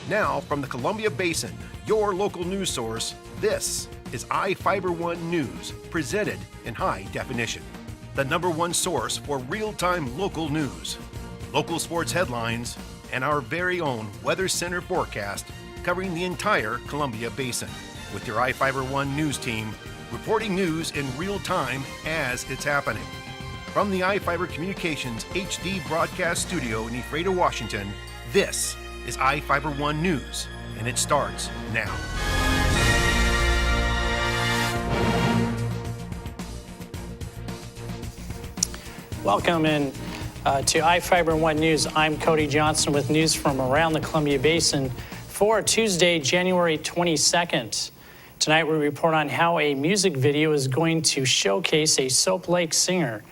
Now, from the Columbia Basin, your local news source, this is iFIBER 1 News, presented in high definition. The #1 source for real-time local news, local sports headlines, and our very own Weather Center forecast covering the entire Columbia Basin. With your iFIBER 1 News team, reporting news in real time as it's happening. From the iFIBER Communications HD broadcast studio in Ephrata, Washington, this is iFIBER 1 News, and it starts now. Welcome in to iFIBER 1 News. I'm Cody Johnson with news from around the Columbia Basin for Tuesday, January 22nd. Tonight we report on how a music video is going to showcase a Soap Lake singer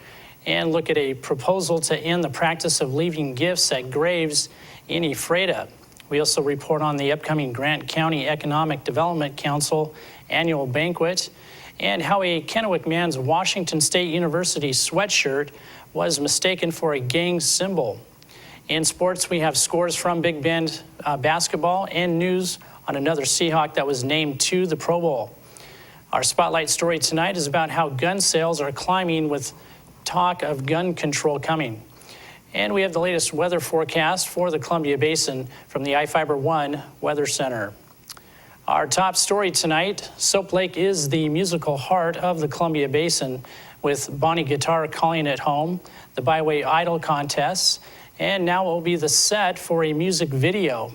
and look at a proposal to end the practice of leaving gifts at graves in Ephrata. We also report on the upcoming Grant County Economic Development Council annual banquet and how a Kennewick man's Washington State University sweatshirt was mistaken for a gang symbol. In sports, we have scores from Big Bend basketball and news on another Seahawk that was named to the Pro Bowl. Our spotlight story tonight is about how gun sales are climbing with talk of gun control coming. And we have the latest weather forecast for the Columbia Basin from the iFIBER 1 Weather Center. Our top story tonight, Soap Lake is the musical heart of the Columbia Basin, with Bonnie Guitar calling it home, the Byway Idol contests, and now it will be the set for a music video.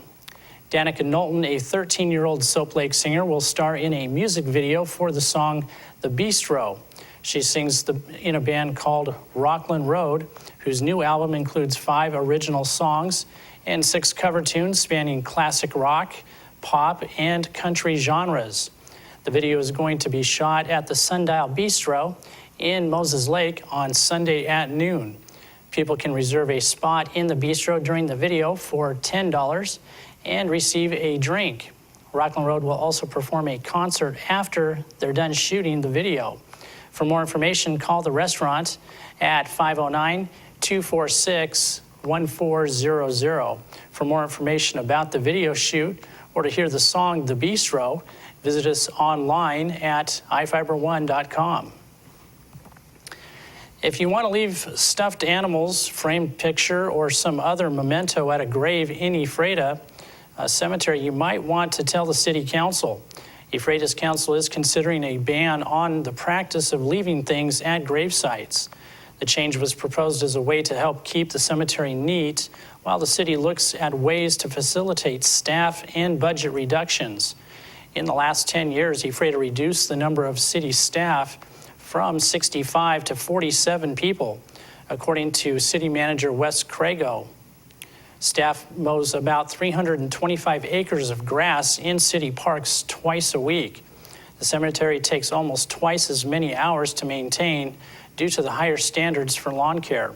Danica Knowlton, a 13-year-old Soap Lake singer, will star in a music video for the song The Bistro. She sings in a band called Rockland Road, whose new album includes 5 original songs and 6 cover tunes spanning classic rock, pop, and country genres. The video is going to be shot at the Sundial Bistro in Moses Lake on Sunday at noon. People can reserve a spot in the bistro during the video for $10 and receive a drink. Rockland Road will also perform a concert after they're done shooting the video. For more information, call the restaurant at 509-246-1400. For more information about the video shoot or to hear the song The Bistro, visit us online at iFIBER1.com. If you want to leave stuffed animals, framed picture, or some other memento at a grave in Ephrata Cemetery, you might want to tell the City Council. Ephrata's council is considering a ban on the practice of leaving things at grave sites. The change was proposed as a way to help keep the cemetery neat while the city looks at ways to facilitate staff and budget reductions. In the last 10 years, Ephrata reduced the number of city staff from 65 to 47 people, according to City Manager Wes Crago. Staff mows about 325 acres of grass in city parks twice a week. The cemetery takes almost twice as many hours to maintain due to the higher standards for lawn care.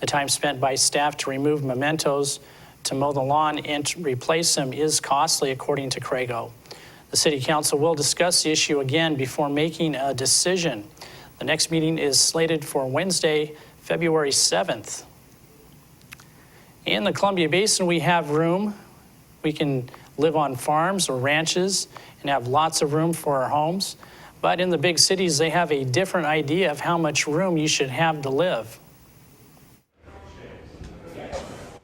The time spent by staff to remove mementos, to mow the lawn, and to replace them is costly, according to Crago. The City Council will discuss the issue again before making a decision. The next meeting is slated for Wednesday, February 7th. In the Columbia Basin, we have room. We can live on farms or ranches and have lots of room for our homes. But in the big cities, they have a different idea of how much room you should have to live.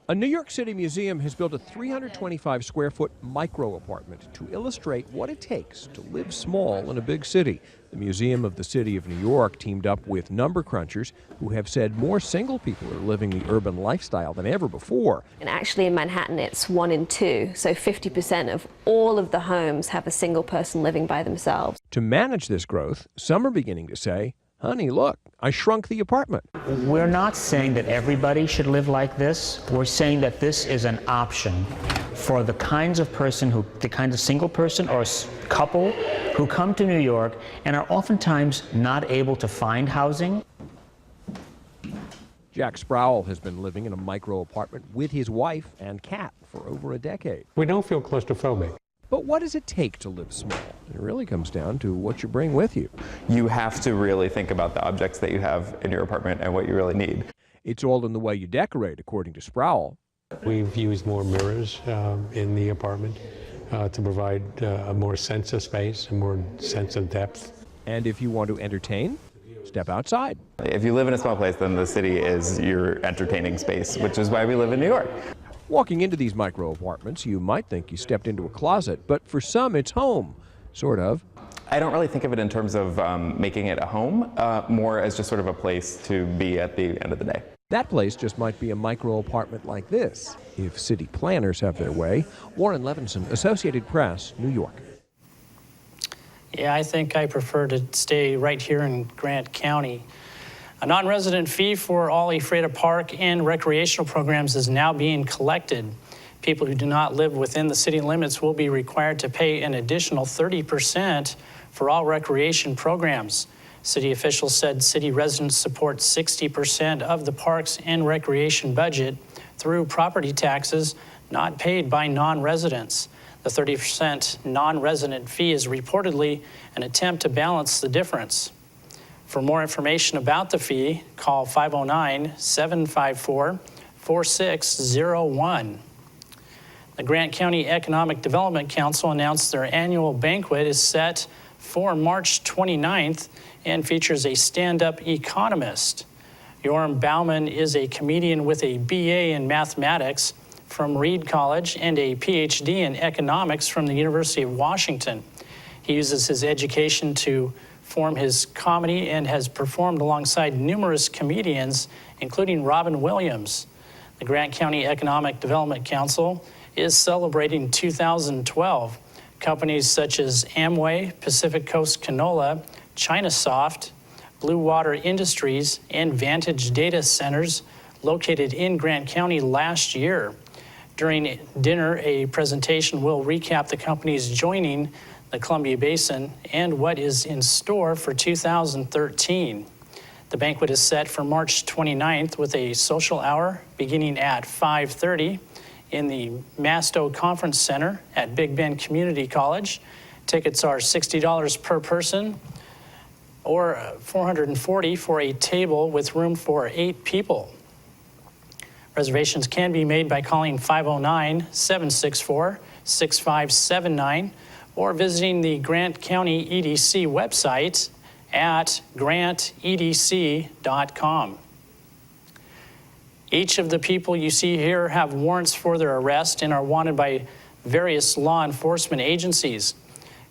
A New York City museum has built a 325-square-foot micro-apartment to illustrate what it takes to live small in a big city. The Museum of the City of New York teamed up with number crunchers who have said more single people are living the urban lifestyle than ever before. And actually in Manhattan, it's 1 in 2, so 50% of all of the homes have a single person living by themselves. To manage this growth, some are beginning to say, honey, look, I shrunk the apartment. We're not saying that everybody should live like this. We're saying that this is an option for the kinds of single person or couple who come to New York and are oftentimes not able to find housing. Jack Sproul has been living in a micro apartment with his wife and cat for over a decade. We don't feel claustrophobic. But what does it take to live small? It really comes down to what you bring with you. You have to really think about the objects that you have in your apartment and what you really need. It's all in the way you decorate, according to Sproul. We've used more mirrors in the apartment to provide a more sense of space, a more sense of depth. And if you want to entertain, step outside. If you live in a small place, then the city is your entertaining space, which is why we live in New York. Walking into these micro apartments, you might think you stepped into a closet, but for some it's home, sort of. I don't really think of it in terms of making it a home, more as just sort of a place to be at the end of the day. That place just might be a micro apartment like this, if city planners have their way. Warren Levinson, Associated Press, New York. Yeah, I think I prefer to stay right here in Grant County. A non-resident fee for all Ephrata Park and recreational programs is now being collected. People who do not live within the city limits will be required to pay an additional 30% for all recreation programs. City officials said city residents support 60% of the parks and recreation budget through property taxes not paid by non-residents. The 30% non-resident fee is reportedly an attempt to balance the difference. For more information about the fee, call 509-754-4601. The Grant County Economic Development Council announced their annual banquet is set for March 29th and features a stand-up economist. Yoram Bauman is a comedian with a BA in mathematics from Reed College and a PhD in economics from the University of Washington. He uses his education to form his comedy and has performed alongside numerous comedians, including Robin Williams. The Grant County Economic Development Council is celebrating 2012. Companies such as Amway, Pacific Coast Canola, Chinasoft, Blue Water Industries, and Vantage Data Centers located in Grant County last year. During dinner, a presentation will recap the companies joining the Columbia Basin and what is in store for 2013. The banquet is set for March 29th with a social hour beginning at 5:30 in the Masto Conference Center at Big Bend Community College. Tickets are $60 per person or $440 for a table with room for 8 people. Reservations can be made by calling 509-764-6579 or visiting the Grant County EDC website at grantedc.com. Each of the people you see here have warrants for their arrest and are wanted by various law enforcement agencies.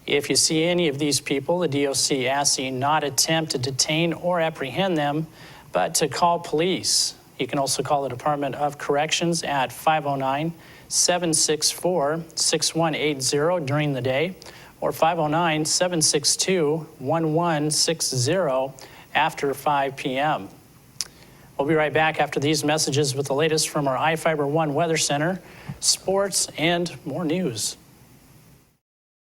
If you see any of these people, the DOC asks you not attempt to detain or apprehend them, but to call police. You can also call the Department of Corrections at 509-764-6180 during the day or 509-762-1160 after 5 p.m. We'll be right back after these messages with the latest from our iFIBER 1 Weather Center, sports, and more news.